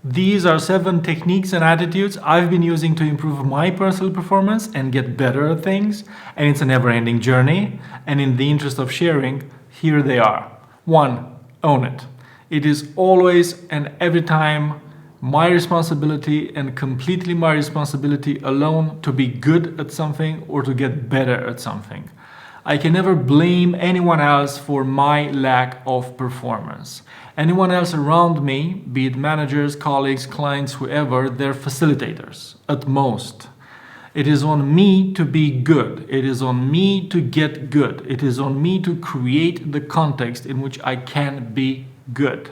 These are 7 techniques and attitudes I've been using to improve my personal performance and get better at things, and it's a never-ending journey. And in the interest of sharing, here they are. 1. Own it. It is always and every time my responsibility and completely my responsibility alone to be good at something or to get better at something. I can never blame anyone else for my lack of performance. Anyone else around me, be it managers, colleagues, clients, whoever, they're facilitators at most. It is on me to be good. It is on me to get good. It is on me to create the context in which I can be good.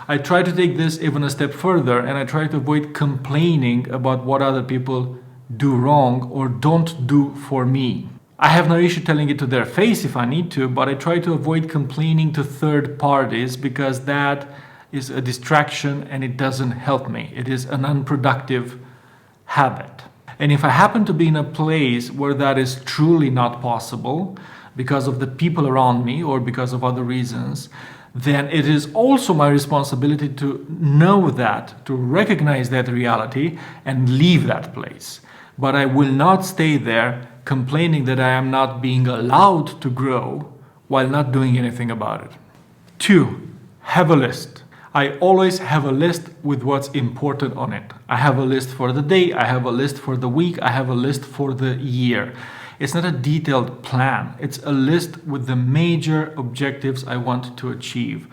I try to take this even a step further, and I try to avoid complaining about what other people do wrong or don't do for me. I have no issue telling it to their face if I need to, but I try to avoid complaining to third parties because that is a distraction and it doesn't help me. It is an unproductive habit. And if I happen to be in a place where that is truly not possible because of the people around me or because of other reasons, then it is also my responsibility to know that, to recognize that reality and leave that place. But I will not stay there complaining that I am not being allowed to grow while not doing anything about it. 2. Have a list. I always have a list with what's important on it. I have a list for the day, I have a list for the week, I have a list for the year. It's not a detailed plan. It's a list with the major objectives I want to achieve.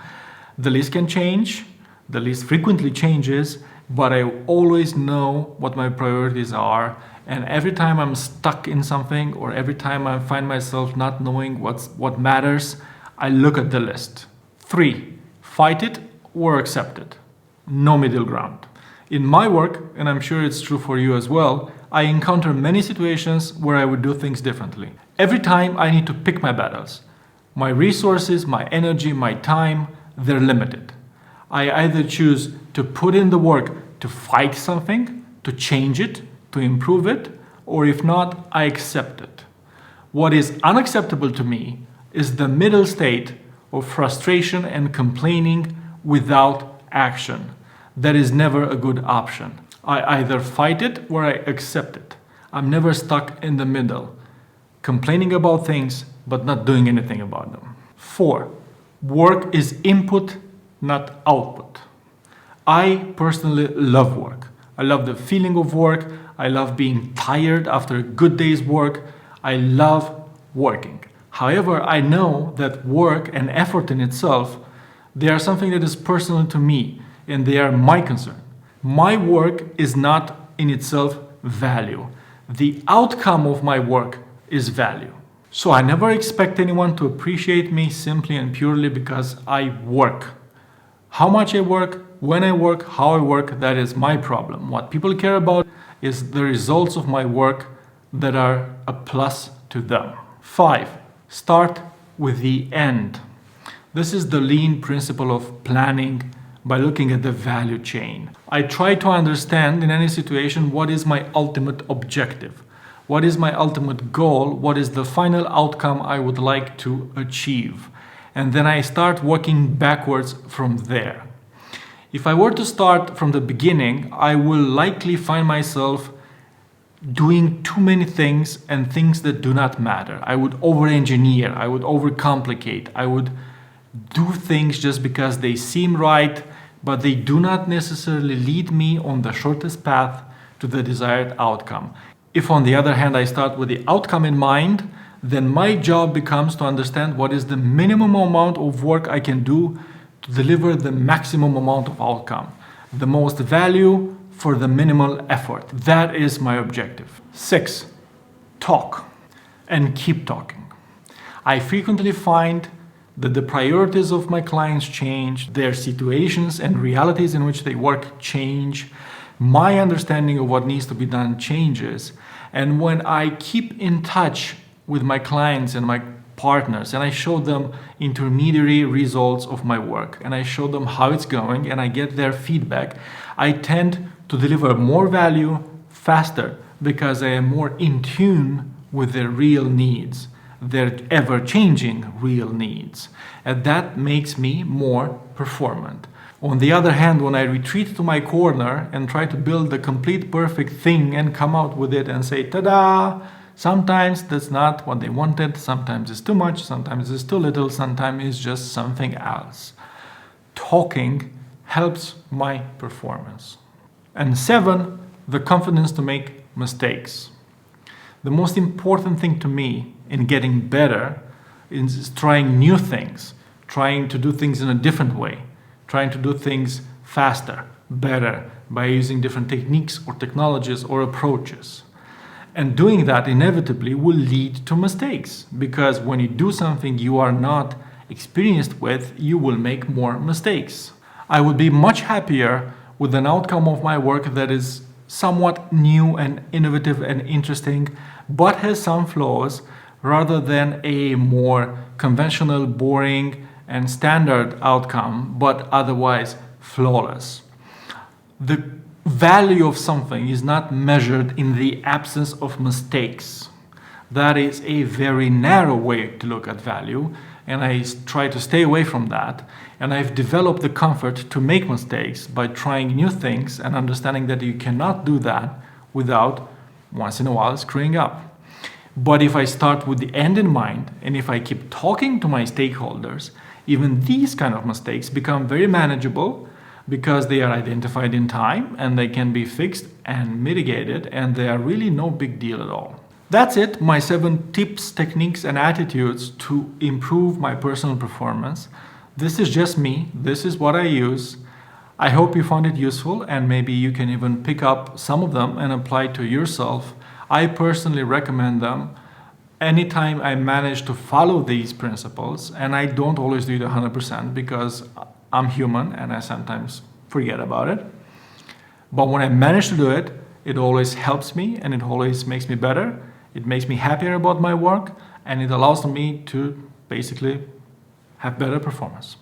The list can change, the list frequently changes, but I always know what my priorities are. And every time I'm stuck in something or every time I find myself not knowing what matters, I look at the list. 3. Fight it or accept it. No middle ground. In my work, and I'm sure it's true for you as well, I encounter many situations where I would do things differently. Every time I need to pick my battles. My resources, my energy, my time, they're limited. I either choose to put in the work to fight something, to change it, to improve it, or if not, I accept it. What is unacceptable to me is the middle state of frustration and complaining without action. That is never a good option. I either fight it or I accept it. I'm never stuck in the middle, complaining about things but not doing anything about them. 4. Work is input, not output. I personally love work. I love the feeling of work. I love being tired after a good day's work. I love working. However, I know that work and effort in itself, they are something that is personal to me and they are my concern. My work is not in itself value. The outcome of my work is value. So I never expect anyone to appreciate me simply and purely because I work. How much I work, when I work, how I work, that is my problem. What people care about is the results of my work that are a plus to them. 5. Start with the end. This is the lean principle of planning by looking at the value chain. I try to understand in any situation what is my ultimate objective, what is my ultimate goal, what is the final outcome I would like to achieve. And then I start working backwards from there. If I were to start from the beginning, I will likely find myself doing too many things and things that do not matter. I would over-engineer, I would overcomplicate, I would do things just because they seem right, but they do not necessarily lead me on the shortest path to the desired outcome. If on the other hand I start with the outcome in mind, then my job becomes to understand what is the minimum amount of work I can do to deliver the maximum amount of outcome, the most value for the minimal effort. That is my objective. 6. Talk and keep talking. I frequently find that the priorities of my clients change, their situations and realities in which they work change, my understanding of what needs to be done changes, and when I keep in touch with my clients and my partners and I show them intermediary results of my work and I show them how it's going and I get their feedback, I tend to deliver more value faster because I am more in tune with their real needs, their ever-changing real needs. And that makes me more performant. On the other hand, when I retreat to my corner and try to build the complete perfect thing and come out with it and say, ta-da, sometimes that's not what they wanted, sometimes it's too much, sometimes it's too little, sometimes it's just something else. Talking helps my performance. And 7, the confidence to make mistakes. The most important thing to me in getting better is trying new things, trying to do things in a different way, trying to do things faster, better, by using different techniques or technologies or approaches. And doing that inevitably will lead to mistakes, because when you do something you are not experienced with, you will make more mistakes. I would be much happier with an outcome of my work that is somewhat new and innovative and interesting, but has some flaws, rather than a more conventional, boring, and standard outcome, but otherwise flawless. The value of something is not measured in the absence of mistakes. That is a very narrow way to look at value, and I try to stay away from that. And I've developed the comfort to make mistakes by trying new things and understanding that you cannot do that without, once in a while, screwing up. But if I start with the end in mind, and if I keep talking to my stakeholders, even these kind of mistakes become very manageable, because they are identified in time and they can be fixed and mitigated, and they are really no big deal at all. That's it, my 7 tips, techniques, and attitudes to improve my personal performance. This is just me. This is what I use. I hope you found it useful, and maybe you can even pick up some of them and apply to yourself. I personally recommend them anytime I manage to follow these principles, and I don't always do it 100% because I'm human and I sometimes forget about it. But when I manage to do it, it always helps me and it always makes me better. It makes me happier about my work, and it allows me to basically have better performance.